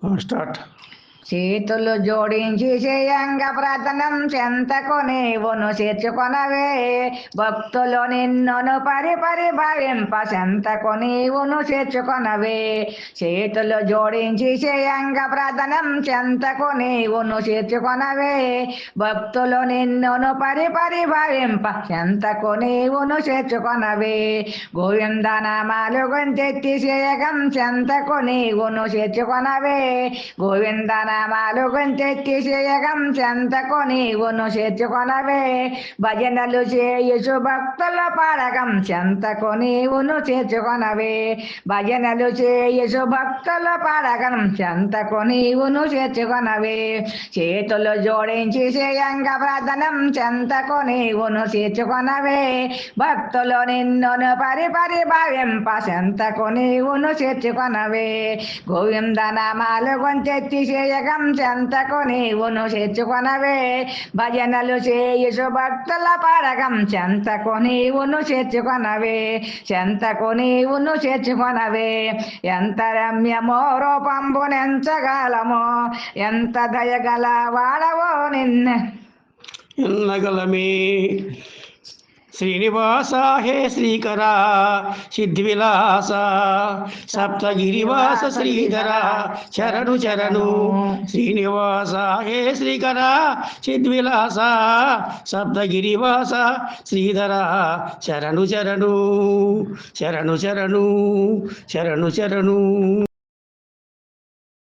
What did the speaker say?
Start. చేతులు జోడించి చేయంగా ప్రార్థనం చెంతకు నీవును చేర్చుకొనవే. భక్తులు నిన్నును పరి భావింప చెంతకు నీవును చేర్చుకొనవే. చేతులు జోడించి చేయంగా ప్రార్థనం చెంతకు నీవును చేర్చుకొనవే. భక్తులు నిన్నును పరి భావింప చెంతకు నీవును చేర్చుకొనవే. గోవిందనామాలు గొంతెత్తి చేయగం చెంతకు నీవును చేర్చుకొనవే. గోవిందనామాలు గొంతెత్తి చేయగం చెంతకు నీవును చేర్చుకొనవే. భజనలు చేయుచు భక్తుల పాడగం చెంతకు నీవును చేర్చుకొనవే. భజనలు చేయుచు భక్తుల పాడగం చెంతకు నీవును చేర్చుకొనవే. చేతులు జోడించి చేయంగా ప్రార్థనం చెంతకు నీవును చేర్చుకొనవే. భక్తులు నిన్నును పరి భావింప చెంతకు నీవును చేర్చుకొనవే. గోవిందనామాలు గొంతెత్తి చేయగం చెంతకు నీవును చేర్చుకొనవే. భజనలు చేయుచు భక్తుల పాడగం చెంతకు నీవును చేర్చుకొనవే. చెంతకు నీవును చేర్చుకొనవే. ఎంత రమ్యమో రూపంబునెంచగలమో, ఎంత దయగల వాడవో నిన్న ఎన్నగలమే. శ్రీనివాస హే శ్రీకర సిద్ధివిలాస, సప్తగిరివాస శ్రీధర శరణు శరణు. శ్రీనివాస హే శ్రీకర సిద్ధివిలాస, సప్తగిరివాస శ్రీధర శరణు శరణు. శరణు శరణు శరణు శరణు.